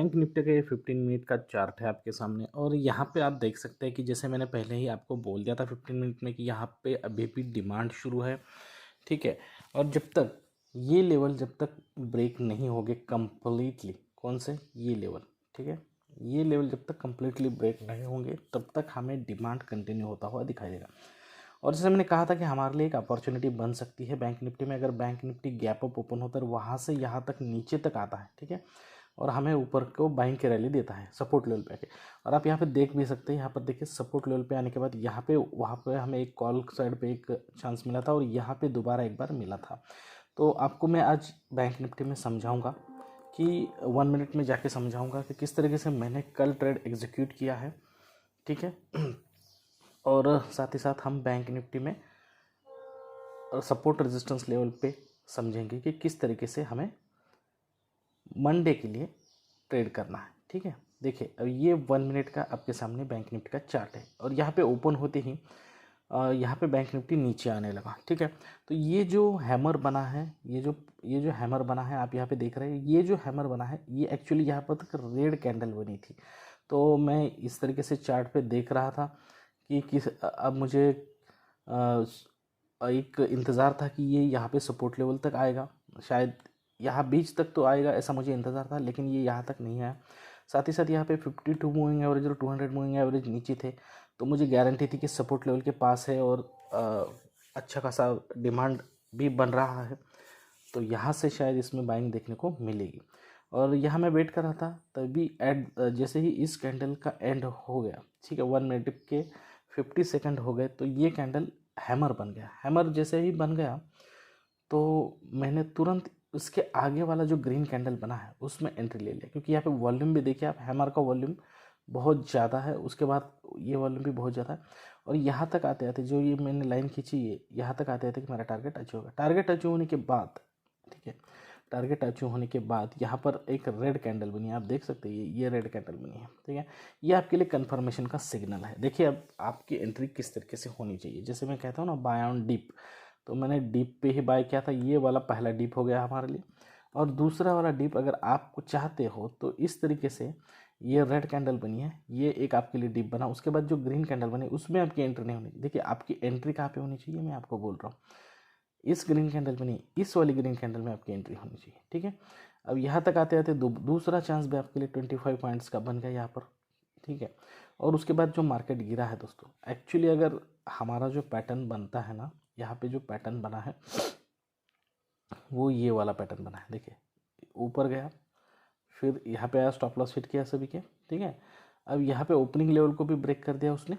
Bank Nifty का ये 15 minute का चार्ट है आपके सामने और यहाँ पे आप देख सकते हैं कि जैसे मैंने पहले ही आपको बोल दिया था 15 मिनट में कि यहाँ पे अभी भी डिमांड शुरू है। ठीक है। और जब तक ये लेवल जब तक ब्रेक नहीं होंगे कंप्लीटली, कौन से ये लेवल, ठीक है, ये लेवल जब तक कंप्लीटली ब्रेक नहीं होंगे तब तक हमें डिमांड कंटिन्यू होता हुआ दिखाई देगा। और जैसे मैंने कहा था कि हमारे लिए एक अपॉर्चुनिटी बन सकती है बैंक निफ्टी में, अगर bank Nifty gap up open होता है वहाँ से यहाँ तक नीचे तक आता है, ठीक है, और हमें ऊपर को बाइंग की रैली देता है सपोर्ट लेवल पे आके। और आप यहाँ पे देख भी सकते हैं, यहाँ पर देखिए सपोर्ट लेवल पे आने के बाद यहाँ पे वहाँ पे हमें एक कॉल साइड पे एक चांस मिला था और यहाँ पे दोबारा एक बार मिला था। तो आपको मैं आज बैंक निफ्टी में समझाऊंगा कि 1 मिनट में जाके समझाऊंगा कि किस तरीके से मैंने कल ट्रेड एग्जीक्यूट किया है, ठीक है। और साथ ही साथ हम बैंक निफ्टी में सपोर्ट रेजिस्टेंस लेवल पे समझेंगे कि किस तरीके से हमें मंडे के लिए ट्रेड करना है, ठीक है। देखिए अब ये 1 मिनट का आपके सामने बैंक निफ्टी का चार्ट है और यहाँ पे ओपन होते ही यहाँ पे बैंक निफ्टी नीचे आने लगा, ठीक है। तो ये जो हैमर बना है, ये जो हैमर बना है आप यहाँ पे देख रहे हैं, ये जो हैमर बना है ये एक्चुअली यहाँ पर तक रेड कैंडल बनी थी। तो मैं इस तरीके से चार्ट पे देख रहा था कि किस अब मुझे एक इंतज़ार था कि ये यहाँ पे सपोर्ट लेवल तक आएगा, शायद यहाँ बीच तक तो आएगा ऐसा मुझे इंतज़ार था, लेकिन ये यहाँ तक नहीं आया। साथ ही साथ यहाँ पे 52 मूविंग एवरेज और 200 मूविंग एवरेज नीचे थे, तो मुझे गारंटी थी कि सपोर्ट लेवल के पास है और अच्छा खासा डिमांड भी बन रहा है, तो यहाँ से शायद इसमें बाइंग देखने को मिलेगी। और यहाँ मैं वेट कर रहा था, तभी जैसे ही इस कैंडल का एंड हो गया, ठीक है, 1 मिनट के 50 सेकंड हो गए, तो ये कैंडल हैमर बन गया। हैमर जैसे ही बन गया तो मैंने तुरंत उसके आगे वाला जो ग्रीन कैंडल बना है उसमें एंट्री ले लिया, क्योंकि यहाँ पे वॉल्यूम भी देखिए आप, हैमर का वॉल्यूम बहुत ज़्यादा है, उसके बाद ये वॉल्यूम भी बहुत ज़्यादा है। और यहाँ तक आते आते जो ये मैंने लाइन खींची है, यहाँ तक आते आते कि मेरा टारगेट अचीव होगा। टारगेट अचीव होने के बाद, ठीक है, टारगेट अचीव होने के बाद यहाँ पर एक रेड कैंडल बनी है, आप देख सकते हैं ये रेड कैंडल बनी है, ठीक है। ये आपके लिए कन्फर्मेशन का सिग्नल है। देखिए अब आपकी एंट्री किस तरीके से होनी चाहिए, जैसे मैं कहता हूँ ना बाय ऑन डिप, तो मैंने डीप पे ही बाय किया था, ये वाला पहला डीप हो गया हमारे लिए। और दूसरा वाला डीप अगर आपको चाहते हो तो इस तरीके से ये रेड कैंडल बनी है, ये एक आपके लिए डीप बना। उसके बाद जो ग्रीन कैंडल बनी उसमें आपकी एंट्री नहीं होनी। देखिए आपकी एंट्री कहाँ पे होनी चाहिए, मैं आपको बोल रहा हूँ, इस ग्रीन कैंडल बनी, इस वाली ग्रीन कैंडल में आपकी एंट्री होनी चाहिए, ठीक है। अब यहाँ तक आते आते दूसरा चांस भी आपके लिए 25 पॉइंट्स का बन गया यहाँ पर, ठीक है। और उसके बाद जो मार्केट गिरा है दोस्तों, एक्चुअली अगर हमारा जो पैटर्न बनता है ना, यहाँ पे जो पैटर्न बना है वो ये वाला पैटर्न बना है। देखिए ऊपर गया, फिर यहाँ पे आया, स्टॉप लॉस हिट किया सभी के, ठीक है। अब यहाँ पे ओपनिंग लेवल को भी ब्रेक कर दिया उसने,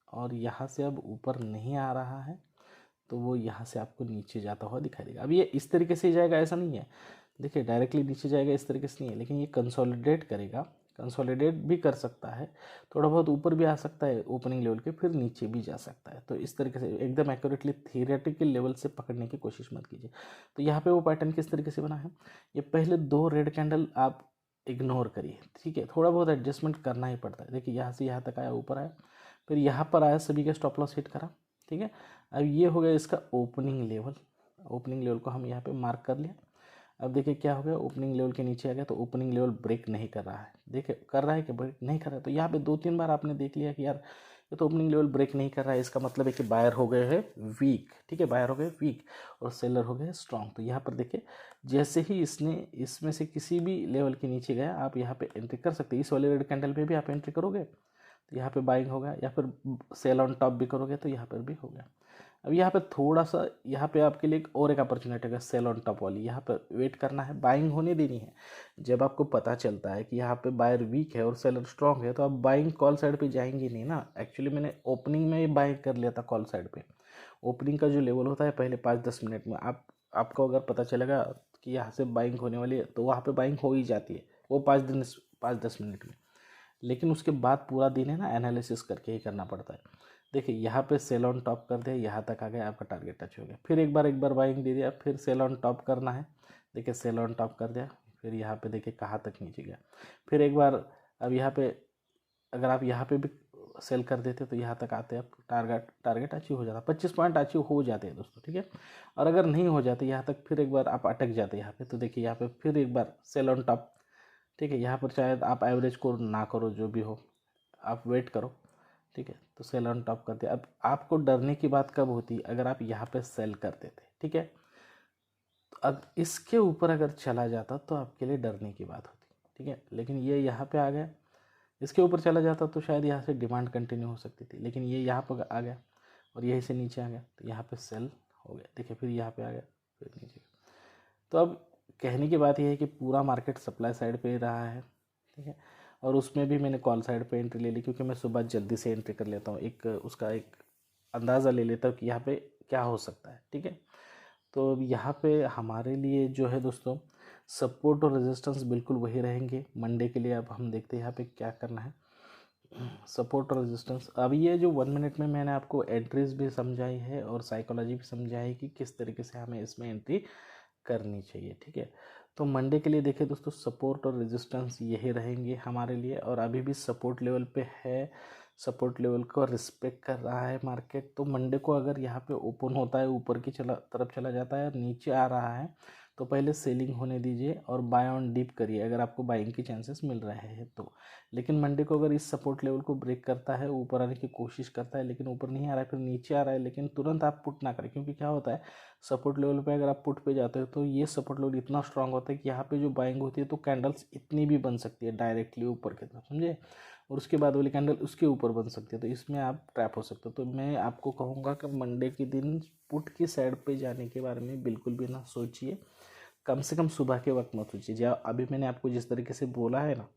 और यहाँ से अब ऊपर नहीं आ रहा है, तो वो यहाँ से आपको नीचे जाता हुआ दिखाई देगा। अब ये इस तरीके से जाएगा ऐसा नहीं है, देखिए डायरेक्टली नीचे जाएगा इस तरीके से नहीं है, लेकिन ये कंसोलिडेट करेगा, कंसोलिडेट भी कर सकता है, थोड़ा बहुत ऊपर भी आ सकता है ओपनिंग लेवल के, फिर नीचे भी जा सकता है। तो इस तरीके से एकदम एक्यूरेटली थियरेटिकल लेवल से पकड़ने की कोशिश मत कीजिए। तो यहाँ पे वो पैटर्न किस तरीके से बना है, ये पहले 2 रेड कैंडल आप इग्नोर करिए, ठीक है, थोड़ा बहुत एडजस्टमेंट करना ही पड़ता है। देखिए यहाँ से यहाँ तक आया, ऊपर आया, फिर यहाँ पर आया, सभी का स्टॉप लॉस हिट करा, ठीक है। अब ये हो गया इसका ओपनिंग लेवल, ओपनिंग लेवल को हम यहाँ पे मार्क कर लिया। अब देखिए क्या हो गया, ओपनिंग लेवल के नीचे आ गया, तो ओपनिंग लेवल ब्रेक नहीं कर रहा है। देखिए कर रहा है कि ब्रेक नहीं कर रहा है, तो यहाँ पे 2-3 बार आपने देख लिया कि यार ये तो ओपनिंग लेवल ब्रेक नहीं कर रहा है, इसका मतलब है कि बायर हो गए हैं वीक, ठीक है, बायर हो गए वीक और सेलर हो गए स्ट्रॉन्ग। तो यहाँ पर देखिए जैसे ही इसने इसमें से किसी भी लेवल के नीचे गया, आप यहाँ पे एंट्री कर सकते हैं। इस वाले रेड कैंडल पे भी आप एंट्री करोगे तो यहाँ पे बाइंग होगा, या फिर सेल ऑन टॉप भी करोगे तो यहाँ पर भी होगा। अब यहाँ पे थोड़ा सा, यहाँ पे आपके लिए और एक अपॉर्चुनिटी है सेल ऑन टॉप वाली, यहाँ पर वेट करना है, बाइंग होने देनी है। जब आपको पता चलता है कि यहाँ पे बायर वीक है और सेलर स्ट्रॉन्ग है, तो आप बाइंग कॉल साइड पे जाएंगे नहीं ना। एक्चुअली मैंने ओपनिंग में ही बाइंग कर लिया था कॉल साइड पे। ओपनिंग का जो लेवल होता है पहले 5-10 मिनट में, आपको अगर पता चलेगा कि यहाँ से बाइंग होने वाली है तो वहाँ पर बाइंग हो ही जाती है, वो 5-10 मिनट में। लेकिन उसके बाद पूरा दिन है ना एनालिसिस करके ही करना पड़ता है। देखिए यहाँ पे सेल ऑन टॉप कर दिया, यहाँ तक आ गया, आपका टारगेट टच हो गया, फिर एक बार बाइंग दे दिया, फिर सेल ऑन टॉप करना है। देखिए सेल ऑन टॉप कर दिया, फिर यहाँ पे देखिए कहाँ तक नीचे गया, फिर एक बार। अब यहाँ पे अगर आप यहाँ पे भी सेल कर देते तो यहाँ तक आते आप टारगेट अचीव हो जाता, 25 पॉइंट अचीव हो जाते हैं दोस्तों, ठीक है। और अगर नहीं हो जाते यहाँ तक, फिर एक बार आप अटक जाते यहाँ पे, तो देखिए यहाँ पे फिर एक बार सेल ऑन टॉप, ठीक है। यहाँ पर शायद आप एवरेज को ना करो, जो भी हो आप वेट करो, ठीक है। तो सेल ऑन टॉप करते। अब आपको डरने की बात कब होती, अगर आप यहाँ पे सेल करते थे, ठीक है। तो अब इसके ऊपर अगर चला जाता तो आपके लिए डरने की बात होती, ठीक है। लेकिन ये यहाँ पे आ गया, इसके ऊपर चला जाता तो शायद यहाँ से डिमांड कंटिन्यू हो सकती थी, लेकिन ये यहाँ पर आ गया और यहीं से नीचे आ गया, तो यहाँ पे सेल हो गया, देखिए। फिर यहाँ पे आ गया, फिर नीचे। तो अब कहने की बात यह है कि पूरा मार्केट सप्लाई साइड पे ही रहा है, ठीक है। और उसमें भी मैंने कॉल साइड पे एंट्री ले ली, क्योंकि मैं सुबह जल्दी से एंट्री कर लेता हूँ, एक उसका एक अंदाज़ा ले लेता हूँ कि यहाँ पे क्या हो सकता है, ठीक है। तो अब यहाँ पे हमारे लिए जो है दोस्तों, सपोर्ट और रेजिस्टेंस बिल्कुल वही रहेंगे मंडे के लिए। अब हम देखते हैं यहाँ पे क्या करना है। सपोर्ट और रेजिस्टेंस, अब ये जो 1 मिनट में मैंने आपको एंट्रीज भी समझाई है और साइकोलॉजी भी समझाई है कि किस तरीके से हमें इसमें एंट्री करनी चाहिए, ठीक है। तो मंडे के लिए देखिए दोस्तों, सपोर्ट और रेजिस्टेंस यही रहेंगे हमारे लिए, और अभी भी सपोर्ट लेवल पे है, सपोर्ट लेवल को रिस्पेक्ट कर रहा है मार्केट। तो मंडे को अगर यहाँ पे ओपन होता है, ऊपर की तरफ चला जाता है और नीचे आ रहा है, तो पहले सेलिंग होने दीजिए और बाय ऑन डिप करिए अगर आपको बाइंग के चांसेस मिल रहे हैं तो। लेकिन मंडे को अगर इस सपोर्ट लेवल को ब्रेक करता है, ऊपर आने की कोशिश करता है लेकिन ऊपर नहीं आ रहा है, फिर नीचे आ रहा है, लेकिन तुरंत आप पुट ना करें, क्योंकि क्या होता है, सपोर्ट लेवल पे अगर आप पुट पे जाते हो तो ये सपोर्ट लेवल इतना स्ट्रांग होता है कि यहाँ पे जो बाइंग होती है तो कैंडल्स इतनी भी बन सकती है डायरेक्टली ऊपर की तरफ, समझे। और उसके बाद वाली कैंडल उसके ऊपर बन सकती है, तो इसमें आप ट्रैप हो सकते हो। तो मैं आपको कहूँगा कि मंडे के दिन पुट की साइड पे जाने के बारे में बिल्कुल भी ना सोचिए, कम से कम सुबह के वक्त मत सोचिए। जो अभी मैंने आपको जिस तरीके से बोला है ना,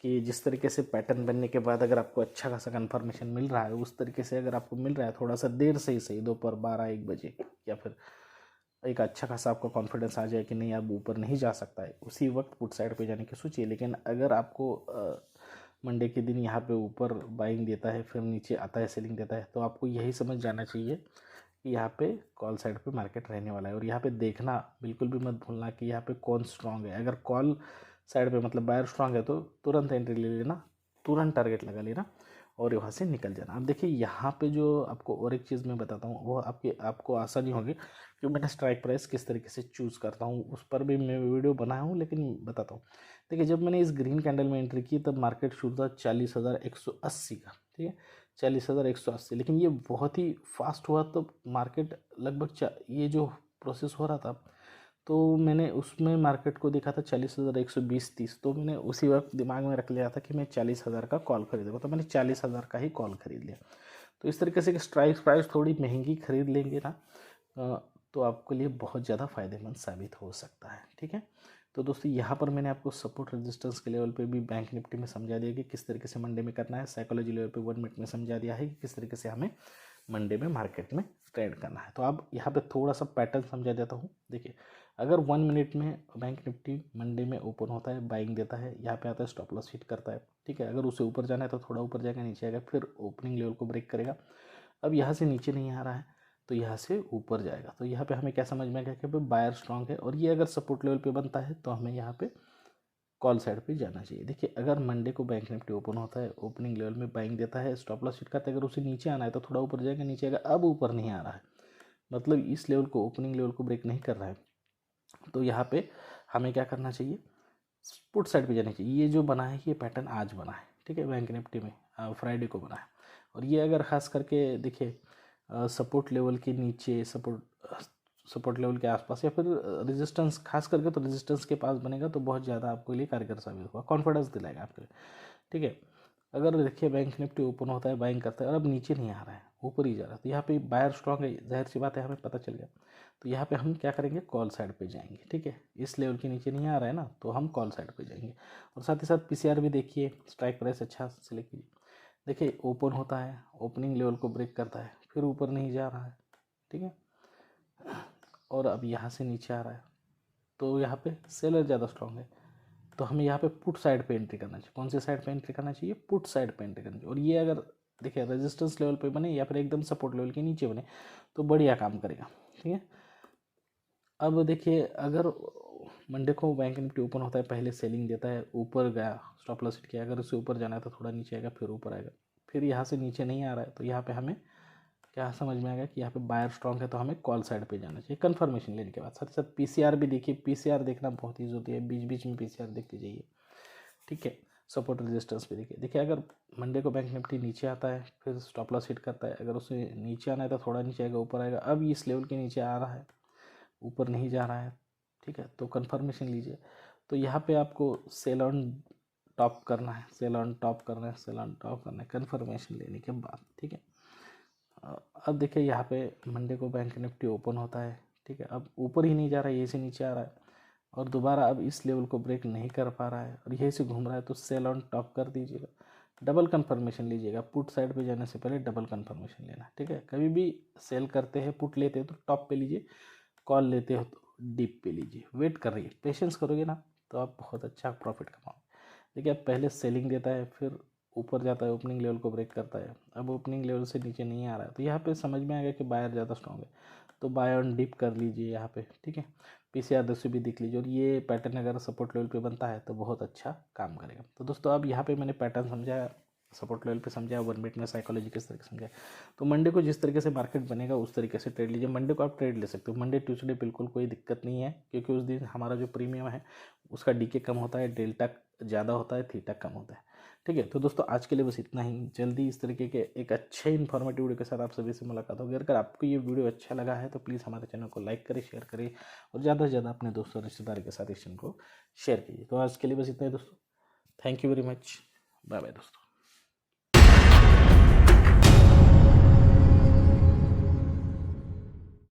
कि जिस तरीके से पैटर्न बनने के बाद अगर आपको अच्छा खासा कन्फर्मेशन मिल रहा है, उस तरीके से अगर आपको मिल रहा है, थोड़ा सा देर से ही सही, दोपहर 12-1 बजे, या फिर एक अच्छा खासा आपको कॉन्फिडेंस आ जाए कि नहीं अब ऊपर नहीं जा सकता है, उसी वक्त पुट साइड पे जाने की सोचिए। लेकिन अगर आपको मंडे के दिन यहाँ पे ऊपर बाइंग देता है, फिर नीचे आता है सेलिंग देता है, तो आपको यही समझ जाना चाहिए कि यहाँ पे कॉल साइड पे मार्केट रहने वाला है। और यहाँ पे देखना बिल्कुल भी मत भूलना कि यहाँ पे कौन स्ट्रांग है। अगर कॉल साइड पे मतलब बायर स्ट्रांग है तो तुरंत एंट्री ले लेना, तुरंत टारगेट लगा लेना और वहाँ से निकल जाना। अब देखिए यहाँ पे जो आपको और एक चीज़ मैं बताता हूँ, वो आपको आसानी होगी कि मैंने स्ट्राइक प्राइस किस तरीके से चूज़ करता हूँ, उस पर भी मैं वीडियो बनाया हूँ, लेकिन बताता हूँ। देखिए जब मैंने इस ग्रीन कैंडल में एंट्री की तब मार्केट शुरू था 40,180 का, ठीक है, 40,180। लेकिन ये बहुत ही फास्ट हुआ, तो मार्केट लगभग ये जो प्रोसेस हो रहा था, तो मैंने उसमें मार्केट को देखा था 40,120-30। तो मैंने उसी वक्त दिमाग में रख लिया था कि मैं 40,000 का कॉल खरीदूंगा, तो मैंने 40,000 का ही कॉल खरीद लिया। तो इस तरीके से स्ट्राइक प्राइस थोड़ी महंगी खरीद लेंगे ना, तो आपके लिए बहुत ज़्यादा फायदेमंद साबित हो सकता है, ठीक है। तो दोस्तों यहाँ पर मैंने आपको सपोर्ट रेजिस्टेंस के लेवल पे भी बैंक निफ्टी में समझा दिया कि किस तरीके से मंडे में करना है, साइकोलॉजी लेवल पे 1 मिनट में समझा दिया है कि किस तरीके से हमें मंडे में मार्केट में ट्रेड करना है। तो अब यहाँ पे थोड़ा सा पैटर्न समझा देता हूँ। देखिए अगर 1 मिनट में बैंक निफ्टी मंडे में ओपन होता है, बाइंग देता है, यहाँ पे आता है, स्टॉप लॉस हिट करता है, ठीक है। अगर उसे ऊपर जाना है तो थोड़ा ऊपर जाएगा, नीचे आएगा, फिर ओपनिंग लेवल को ब्रेक करेगा। अब यहाँ से नीचे नहीं आ रहा है तो यहाँ से ऊपर जाएगा, तो यहाँ पे हमें क्या समझ में आएगा कि बायर स्ट्रांग है, और ये अगर सपोर्ट लेवल पे बनता है तो हमें यहाँ पे कॉल साइड पे जाना चाहिए। देखिए अगर मंडे को बैंक निफ्टी ओपन होता है, ओपनिंग लेवल में बाइंग देता है, स्टॉप लॉस हिट करता है, अगर उसे नीचे आना है तो थोड़ा ऊपर जाएगा, नीचे आएगा। अब ऊपर नहीं आ रहा है, मतलब इस लेवल को, ओपनिंग लेवल को ब्रेक नहीं कर रहा है, तो यहाँ पे हमें क्या करना चाहिए, पुट साइड पे जाना चाहिए। ये जो बना है ये पैटर्न आज बना है, ठीक है, बैंक निफ्टी में फ्राइडे को बना है। और ये अगर खास करके देखिए सपोर्ट लेवल के नीचे, सपोर्ट लेवल के आसपास, या फिर रेजिस्टेंस, खास करके तो रेजिस्टेंस के पास बनेगा तो बहुत ज़्यादा आपके लिए कारगर साबित होगा, कॉन्फिडेंस दिलाएगा आपके लिए, ठीक है। अगर देखिए बैंक निफ्टी ओपन होता है, बाइंग करता है और अब नीचे नहीं आ रहा है, ऊपर ही जा रहा है, तो यहाँ पे बायर स्ट्रांग है, जाहिर सी बात है, हमें पता चल गया। तो यहाँ पे हम क्या करेंगे, कॉल साइड पे जाएंगे, ठीक है। इस लेवल के नीचे नहीं आ रहा है ना, तो हम कॉल साइड पे जाएंगे। और साथ ही साथ पीसीआर भी देखिए, स्ट्राइक प्राइस अच्छा सिलेक्ट कीजिए। देखिए ओपन होता है, ओपनिंग लेवल को ब्रेक करता है, फिर ऊपर नहीं जा रहा है, ठीक है, और अब यहाँ से नीचे आ रहा है, तो यहाँ पे सेलर ज़्यादा स्ट्रांग है, तो हमें यहाँ पे पुट साइड पे एंट्री करना चाहिए। कौन से साइड पे एंट्री करना चाहिए, पुट साइड पे एंट्री करनी चाहिए। और ये अगर देखिए रेजिस्टेंस लेवल पे बने या फिर एकदम सपोर्ट लेवल के नीचे बने तो बढ़िया काम करेगा, ठीक है। अब देखिए अगर मंडे को बैंक निफ्टी ओपन होता है, पहले सेलिंग देता है, ऊपर गया, स्टॉप लॉस हिट किया, अगर उससे ऊपर जाना है तो थोड़ा नीचे आएगा, फिर ऊपर आएगा, फिर यहाँ से नीचे नहीं आ रहा है, तो यहाँ पे हमें क्या समझ में आएगा कि यहाँ पे बायर स्ट्रांग है, तो हमें कॉल साइड पे जाना चाहिए कंफर्मेशन लेने के बाद। साथ ही साथ पीसीआर भी देखिए, पीसीआर देखना बहुत ईजी होती है, बीच बीच में पीसीआर देखते जाइए, ठीक है। सपोर्ट रेजिस्टेंस भी देखिए अगर मंडे को बैंक निफ्टी नीचे आता है फिर स्टॉप लॉस हिट करता है, अगर उसे नीचे आना है तो थोड़ा नीचे आएगा, ऊपर आएगा। अब इस लेवल के नीचे आ रहा है, ऊपर नहीं जा रहा है, ठीक है, तो कंफर्मेशन लीजिए। तो यहाँ पे आपको सेल ऑन टॉप करना है, सेल ऑन टॉप करना है, सेल ऑन टॉप करना है कंफर्मेशन लेने के बाद, ठीक है। अब देखिए यहाँ पे मंडे को बैंक निफ्टी ओपन होता है, ठीक है, अब ऊपर ही नहीं जा रहा है, यही से नीचे आ रहा है और दोबारा अब इस लेवल को ब्रेक नहीं कर पा रहा है और यही से घूम रहा है, तो सेल ऑन टॉप कर दीजिएगा, डबल कंफर्मेशन लीजिएगा। पुट साइड पे जाने से पहले डबल कंफर्मेशन लेना, ठीक है। कभी भी सेल करते हैं, पुट लेते हैं तो टॉप पे लीजिए, कॉल लेते हो तो डीप पे लीजिए। वेट कर रही है, पेशेंस करोगे ना तो आप बहुत अच्छा प्रॉफिट कमाओगे। देखिए अब पहले सेलिंग देता है, फिर ऊपर जाता है, ओपनिंग लेवल को ब्रेक करता है, अब ओपनिंग लेवल से नीचे नहीं आ रहा है, तो यहाँ पे समझ में आएगा कि बायर ज़्यादा स्ट्रॉन्ग है, तो बाय ऑन डिप कर लीजिए यहाँ पे, ठीक है। पीसीआर 200 भी देख लीजिए और ये पैटर्न अगर सपोर्ट लेवल पे बनता है तो बहुत अच्छा काम करेगा। तो दोस्तों अब यहाँ पे मैंने पैटर्न समझाया, सपोर्ट लेवल पे समझाया, 1 मिनट में साइकोलॉजी किस तरीके से समझाया। तो मंडे को जिस तरीके से मार्केट बनेगा उस तरीके से ट्रेड लीजिए। मंडे को आप ट्रेड ले सकते हो, मंडे ट्यूसडे बिल्कुल कोई दिक्कत नहीं है, क्योंकि उस दिन हमारा जो प्रीमियम है उसका डीके कम होता है, डेल्टा ज़्यादा होता है, थीटा कम होता है, ठीक है। तो दोस्तों आज के लिए बस इतना ही। जल्दी इस तरीके के एक अच्छे इन्फॉर्मेटिव वीडियो के साथ आप सभी से मुलाकात होगी। अगर आपको ये वीडियो अच्छा लगा है तो प्लीज़ हमारे चैनल को लाइक करें, शेयर करें और ज़्यादा से ज़्यादा अपने दोस्तों रिश्तेदार के साथ इस चैनल को शेयर कीजिए। तो आज के लिए बस इतना ही दोस्तों, thank you very much, bye bye दोस्तों।